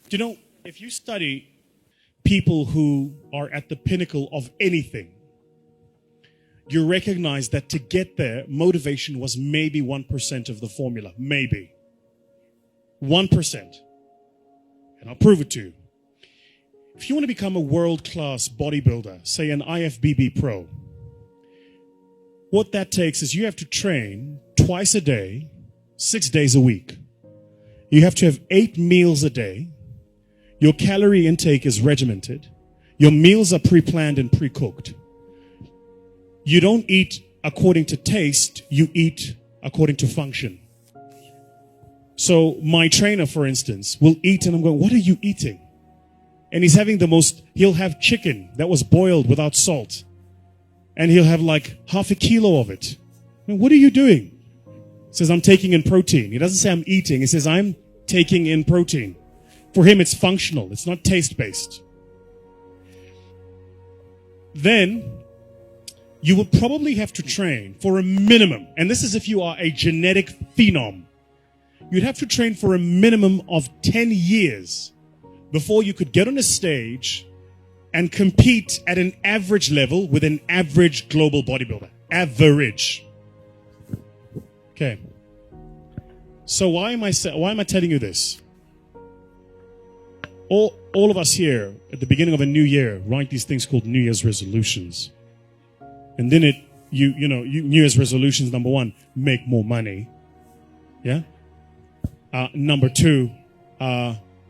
You know, if you study people who are at the pinnacle of anything, you recognize that to get there, motivation was maybe 1% of the formula. Maybe. 1%. And I'll prove it to you. If you want to become a world-class bodybuilder, say an IFBB pro, what that takes is you have to train twice a day, 6 days a week. You have to have 8 meals a day. Your calorie intake is regimented. Your meals are pre-planned and pre-cooked. You don't eat according to taste, you eat according to function. So my trainer, for instance, will eat and I'm going, what are you eating? And he's having he'll have chicken that was boiled without salt. And he'll have like half a kilo of it. I mean, what are you doing? He says, I'm taking in protein. He doesn't say I'm eating. He says, I'm taking in protein. For him, it's functional. It's not taste-based. Then, you will probably have to train for a minimum, and this is if you are a genetic phenom, you'd have to train for a minimum of 10 years before you could get on a stage and compete at an average level with an average global bodybuilder. Average. Okay. So why am I telling you this? All of us here at the beginning of a new year write these things called New Year's resolutions. And then New Year's resolutions, number 1, make more money. Yeah? Number 2,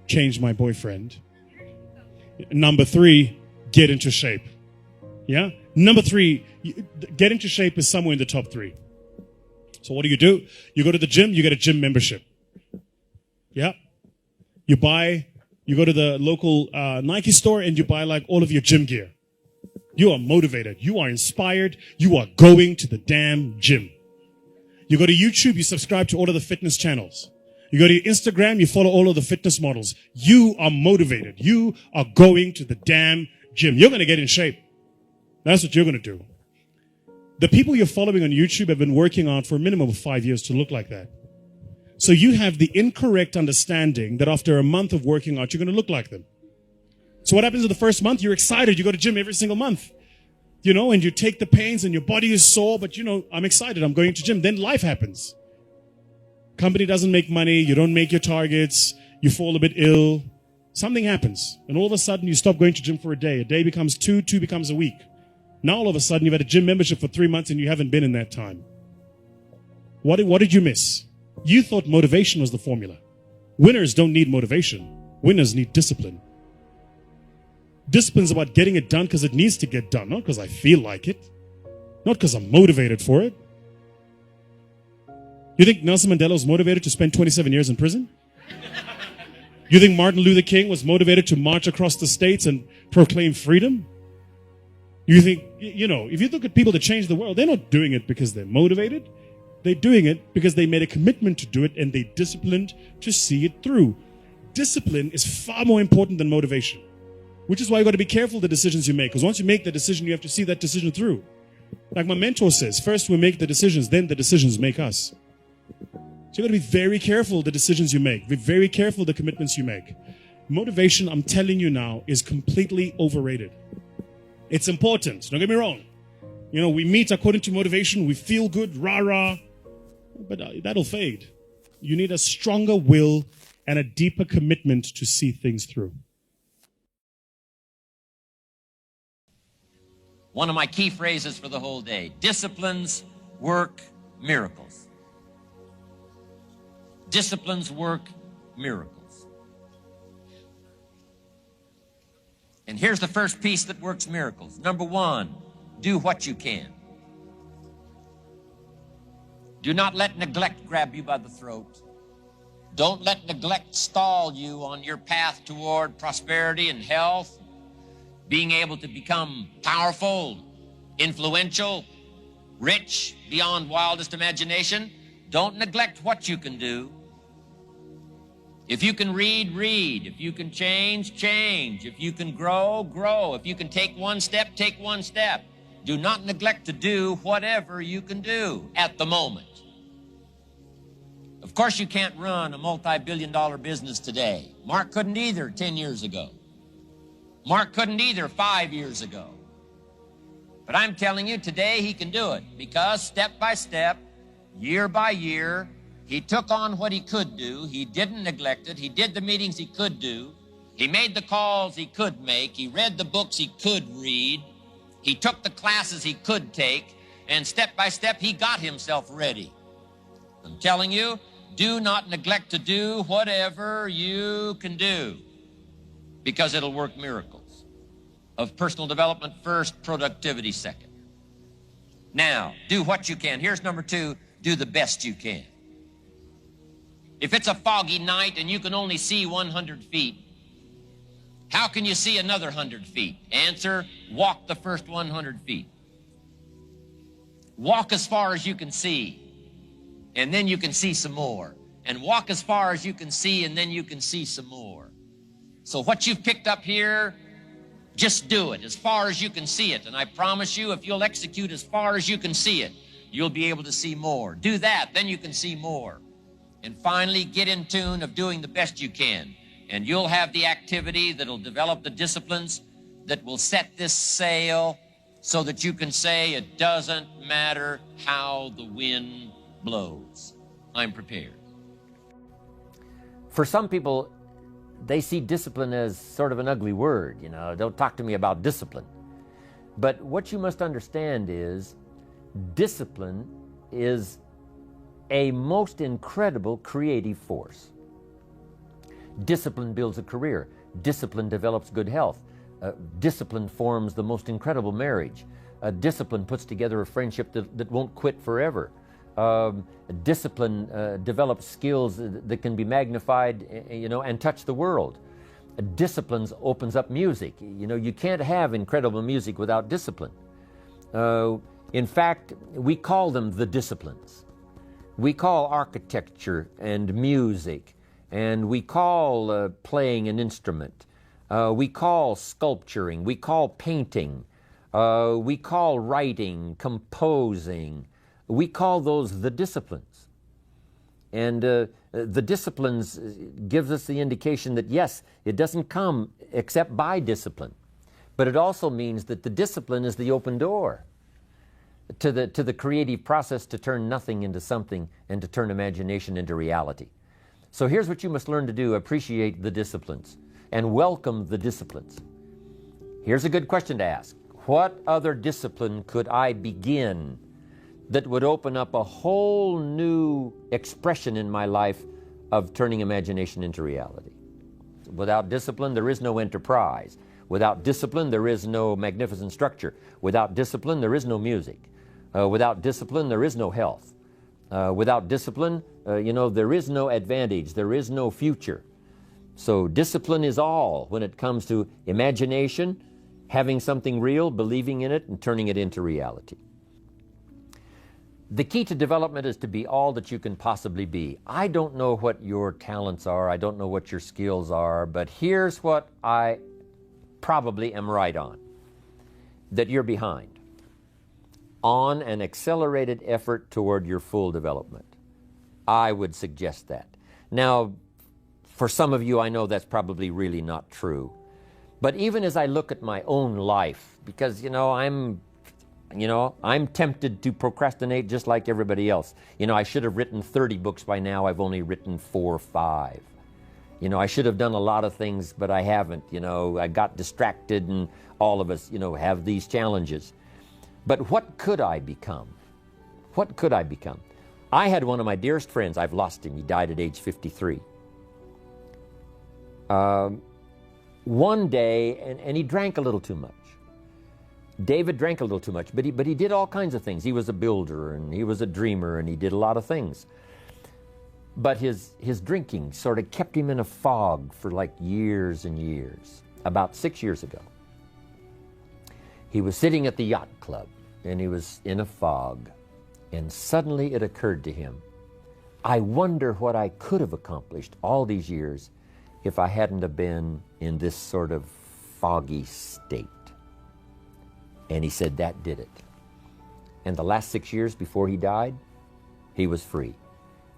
change my boyfriend. Number 3, get into shape. Yeah? Number 3, get into shape is somewhere in the top 3. So what do? You go to the gym, you get a gym membership. Yeah? You go to the local Nike store and you buy like all of your gym gear. You are motivated. You are inspired. You are going to the damn gym. You go to YouTube, you subscribe to all of the fitness channels. You go to your Instagram, you follow all of the fitness models. You are motivated. You are going to the damn gym. You're going to get in shape. That's what you're going to do. The people you're following on YouTube have been working on for a minimum of 5 years to look like that. So you have the incorrect understanding that after a month of working out, you're going to look like them. So what happens in the first month? You're excited. You go to gym every single month. And you take the pains and your body is sore, but I'm excited. I'm going to gym. Then life happens. Company doesn't make money. You don't make your targets. You fall a bit ill. Something happens. And all of a sudden you stop going to gym for a day. A day becomes 2, 2 becomes a week. Now all of a sudden you've had a gym membership for 3 months and you haven't been in that time. What did you miss? You thought motivation was the formula. Winners don't need motivation. Winners need discipline. Discipline's about getting it done because it needs to get done, not because I feel like it, not because I'm motivated for it. You think Nelson Mandela was motivated to spend 27 years in prison? You think Martin Luther King was motivated to march across the states and proclaim freedom? You think, if you look at people that change the world, they're not doing it because they're motivated. They're doing it because they made a commitment to do it and they disciplined to see it through. Discipline is far more important than motivation, which is why you got to be careful the decisions you make. Because once you make the decision, you have to see that decision through. Like my mentor says, first we make the decisions, then the decisions make us. So you got to be very careful the decisions you make. Be very careful the commitments you make. Motivation, I'm telling you now, is completely overrated. It's important. Don't get me wrong. We meet according to motivation. We feel good, rah-rah. But that'll fade. You need a stronger will and a deeper commitment to see things through. One of my key phrases for the whole day: disciplines work miracles. Disciplines work miracles. And here's the first piece that works miracles. Number 1, do what you can. Do not let neglect grab you by the throat. Don't let neglect stall you on your path toward prosperity and health, being able to become powerful, influential, rich beyond wildest imagination. Don't neglect what you can do. If you can read, read. If you can change, change. If you can grow, grow. If you can take one step, take one step. Do not neglect to do whatever you can do at the moment. Of course, you can't run a multi-billion-dollar business today. Mark couldn't either 10 years ago. Mark couldn't either 5 years ago. But I'm telling you, today he can do it because step by step, year by year, he took on what he could do. He didn't neglect it. He did the meetings he could do. He made the calls he could make. He read the books he could read. He took the classes he could take. And step by step, he got himself ready. I'm telling you, do not neglect to do whatever you can do because it'll work miracles. Of personal development first, productivity second. Now, do what you can. Here's number 2, do the best you can. If it's a foggy night and you can only see 100 feet, how can you see another 100 feet? Answer, walk the first 100 feet. Walk as far as you can see, and then you can see some more. And walk as far as you can see, and then you can see some more. So what you've picked up here, just do it as far as you can see it. And I promise you, if you'll execute as far as you can see it, you'll be able to see more. Do that, then you can see more. And finally, get in tune of doing the best you can. And you'll have the activity that'll develop the disciplines that will set this sail so that you can say it doesn't matter how the wind blows. I'm prepared. For some people, they see discipline as sort of an ugly word. You know, don't talk to me about discipline. But what you must understand is discipline is a most incredible creative force. Discipline builds a career. Discipline develops good health. Discipline forms the most incredible marriage. Discipline puts together a friendship that won't quit forever. Discipline develops skills that can be magnified, and touch the world. Discipline opens up music. You know, you can't have incredible music without discipline. In fact, we call them the disciplines. We call architecture and music, and we call playing an instrument. We call sculpturing. We call painting. We call writing, composing. We call those the disciplines. And the disciplines gives us the indication that, yes, it doesn't come except by discipline. But it also means that the discipline is the open door to the creative process to turn nothing into something and to turn imagination into reality. So here's what you must learn to do. Appreciate the disciplines and welcome the disciplines. Here's a good question to ask. What other discipline could I begin that would open up a whole new expression in my life of turning imagination into reality? Without discipline, there is no enterprise. Without discipline, there is no magnificent structure. Without discipline, there is no music. Without discipline, there is no health. Without discipline, there is no advantage. There is no future. So discipline is all when it comes to imagination, having something real, believing in it, and turning it into reality. The key to development is to be all that you can possibly be. I don't know what your talents are. I don't know what your skills are, but here's what I probably am right on, that you're behind on an accelerated effort toward your full development. I would suggest that. Now, for some of you, I know that's probably really not true. But even as I look at my own life, because, I'm tempted to procrastinate just like everybody else. I should have written 30 books by now. I've only written 4 or 5. I should have done a lot of things, but I haven't. I got distracted, and all of us, have these challenges. But what could I become? What could I become? I had one of my dearest friends. I've lost him. He died at age 53. One day, and he drank a little too much. David drank a little too much, but he did all kinds of things. He was a builder, and he was a dreamer, and he did a lot of things. But his drinking sort of kept him in a fog for like years and years. About 6 years ago, he was sitting at the yacht club, and he was in a fog, and suddenly it occurred to him, I wonder what I could have accomplished all these years if I hadn't have been in this sort of foggy state. And he said that did it. And the last 6 years before he died, he was free.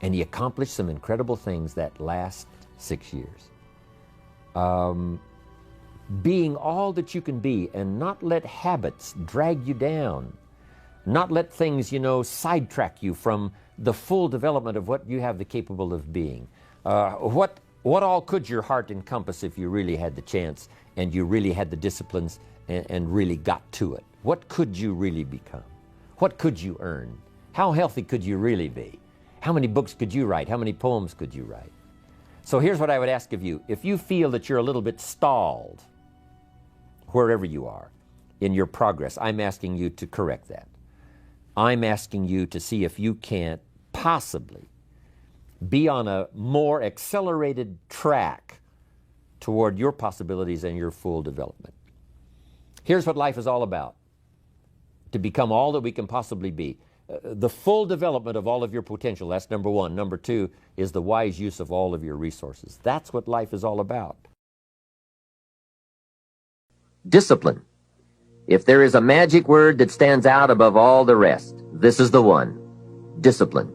And he accomplished some incredible things that last 6 years. Being all that you can be and not let habits drag you down. Not let things, sidetrack you from the full development of what you have the capable of being. What all could your heart encompass if you really had the chance and you really had the disciplines and really got to it? What could you really become? What could you earn? How healthy could you really be? How many books could you write? How many poems could you write? So here's what I would ask of you. If you feel that you're a little bit stalled, wherever you are in your progress, I'm asking you to correct that. I'm asking you to see if you can't possibly be on a more accelerated track toward your possibilities and your full development. Here's what life is all about: to become all that we can possibly be. The full development of all of your potential, that's number one. Number two is the wise use of all of your resources. That's what life is all about. Discipline. If there is a magic word that stands out above all the rest, this is the one: discipline.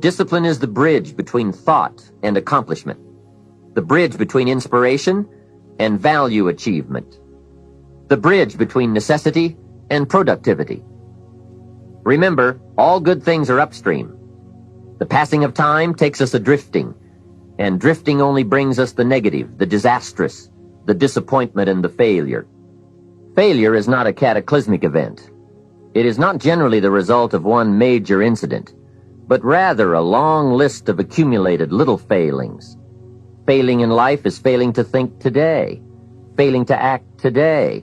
Discipline is the bridge between thought and accomplishment, the bridge between inspiration and value achievement, the bridge between necessity and productivity. Remember, all good things are upstream. The passing of time takes us adrifting, and drifting only brings us the negative, the disastrous, the disappointment, and the failure. Failure is not a cataclysmic event. It is not generally the result of one major incident, but rather a long list of accumulated little failings. Failing in life is failing to think today, failing to act today,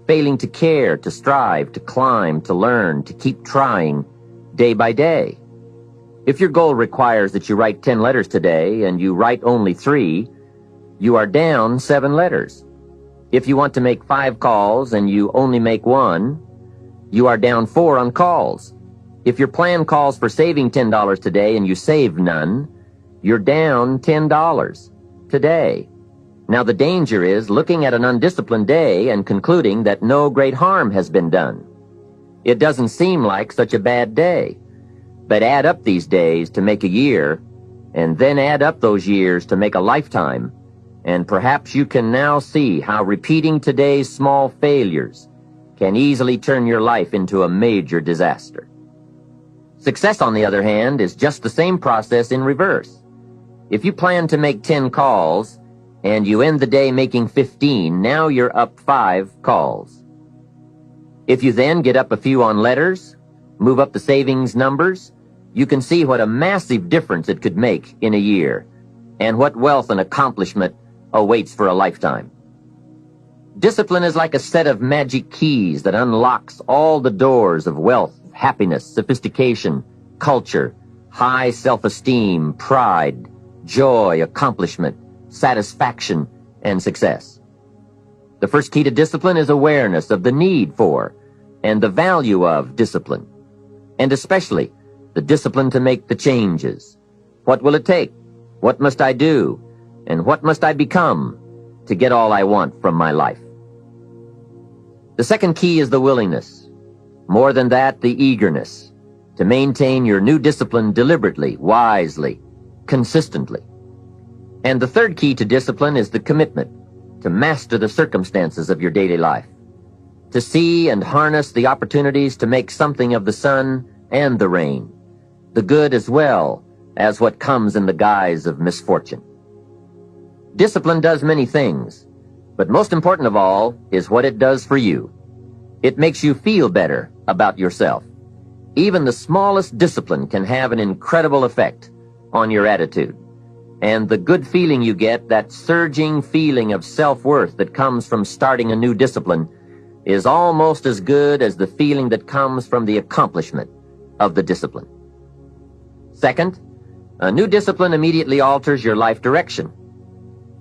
failing to care, to strive, to climb, to learn, to keep trying day by day. If your goal requires that you write 10 letters today and you write only 3, you are down 7 letters. If you want to make 5 calls and you only make 1, you are down 4 on calls. If your plan calls for saving $10 today and you save none, you're down $10 today. Now the danger is looking at an undisciplined day and concluding that no great harm has been done. It doesn't seem like such a bad day, but add up these days to make a year, and then add up those years to make a lifetime, and perhaps you can now see how repeating today's small failures can easily turn your life into a major disaster. Success, on the other hand, is just the same process in reverse. If you plan to make 10 calls, and you end the day making 15, now you're up 5 calls. If you then get up a few on letters, move up the savings numbers, you can see what a massive difference it could make in a year, and what wealth and accomplishment awaits for a lifetime. Discipline is like a set of magic keys that unlocks all the doors of wealth, happiness, sophistication, culture, high self-esteem, pride, joy, accomplishment, satisfaction, and success. The first key to discipline is awareness of the need for and the value of discipline, and especially the discipline to make the changes. What will it take? What must I do? And what must I become to get all I want from my life? The second key is the willingness. More than that, the eagerness to maintain your new discipline deliberately, wisely, consistently. And the third key to discipline is the commitment to master the circumstances of your daily life, to see and harness the opportunities to make something of the sun and the rain, the good as well as what comes in the guise of misfortune. Discipline does many things, but most important of all is what it does for you. It makes you feel better about yourself. Even the smallest discipline can have an incredible effect on your attitude. And the good feeling you get, that surging feeling of self-worth that comes from starting a new discipline, is almost as good as the feeling that comes from the accomplishment of the discipline. Second, a new discipline immediately alters your life direction.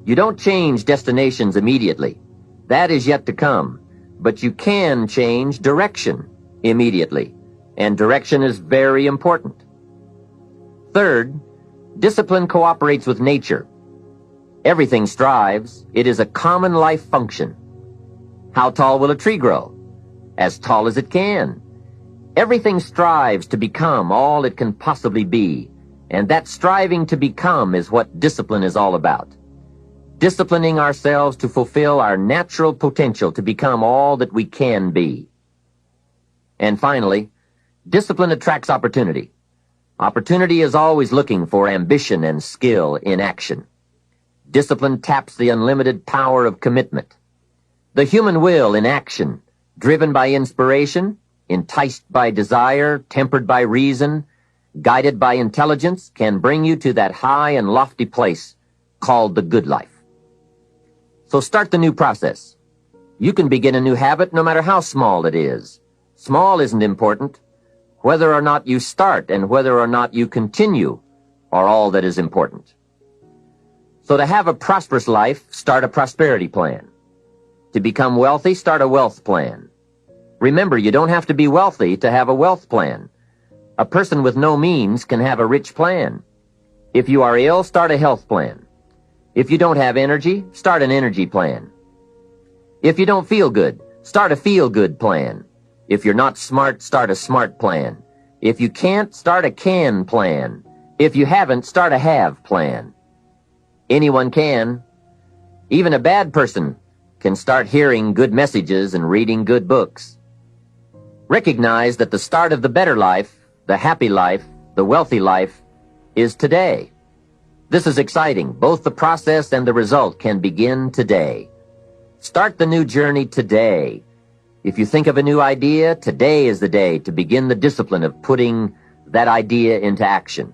You don't change destinations immediately. That is yet to come. But you can change direction immediately. And direction is very important. Third, discipline cooperates with nature. Everything strives. It is a common life function. How tall will a tree grow? As tall as it can. Everything strives to become all it can possibly be, And that striving to become is what discipline is all about. Disciplining ourselves to fulfill our natural potential to become all that we can be. And finally, discipline attracts opportunity. Opportunity is always looking for ambition and skill in action. Discipline taps the unlimited power of commitment. The human will in action, driven by inspiration, enticed by desire, tempered by reason, guided by intelligence, can bring you to that high and lofty place called the good life. So start the new process. You can begin a new habit no matter how small it is. Small isn't important. Whether or not you start and whether or not you continue are all that is important. So to have a prosperous life, start a prosperity plan. To become wealthy, start a wealth plan. Remember, you don't have to be wealthy to have a wealth plan. A person with no means can have a rich plan. If you are ill, start a health plan. If you don't have energy, start an energy plan. If you don't feel good, start a feel-good plan. If you're not smart, start a smart plan. If you can't, start a can plan. If you haven't, start a have plan. Anyone can. Even a bad person can start hearing good messages and reading good books. Recognize that the start of the better life, the happy life, the wealthy life, is today. This is exciting. Both the process and the result can begin today. Start the new journey today. If you think of a new idea, today is the day to begin the discipline of putting that idea into action.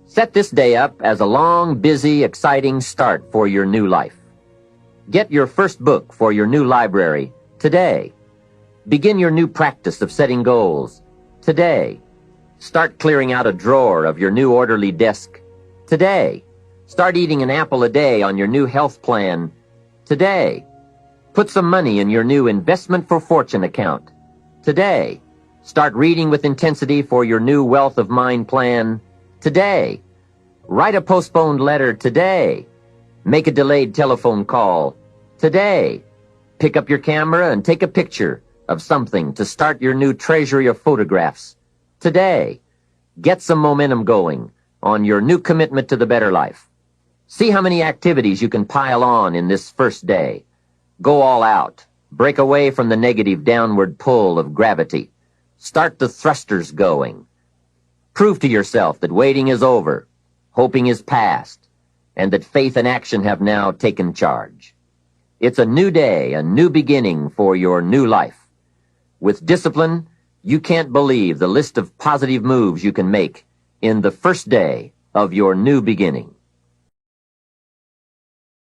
Set this day up as a long, busy, exciting start for your new life. Get your first book for your new library today. Begin your new practice of setting goals today. Start clearing out a drawer of your new orderly desk today. Start eating an apple a day on your new health plan today. Put some money in your new investment for fortune account today. Start reading with intensity for your new wealth of mind plan today. Write a postponed letter today. Make a delayed telephone call today. Pick up your camera and take a picture of something to start your new treasury of photographs today. Get some momentum going on your new commitment to the better life. See how many activities you can pile on in this first day. Go all out. Break away from the negative downward pull of gravity. Start the thrusters going. Prove to yourself that waiting is over, hoping is past, and that faith and action have now taken charge. It's a new day, a new beginning for your new life. With discipline, you can't believe the list of positive moves you can make in the first day of your new beginning.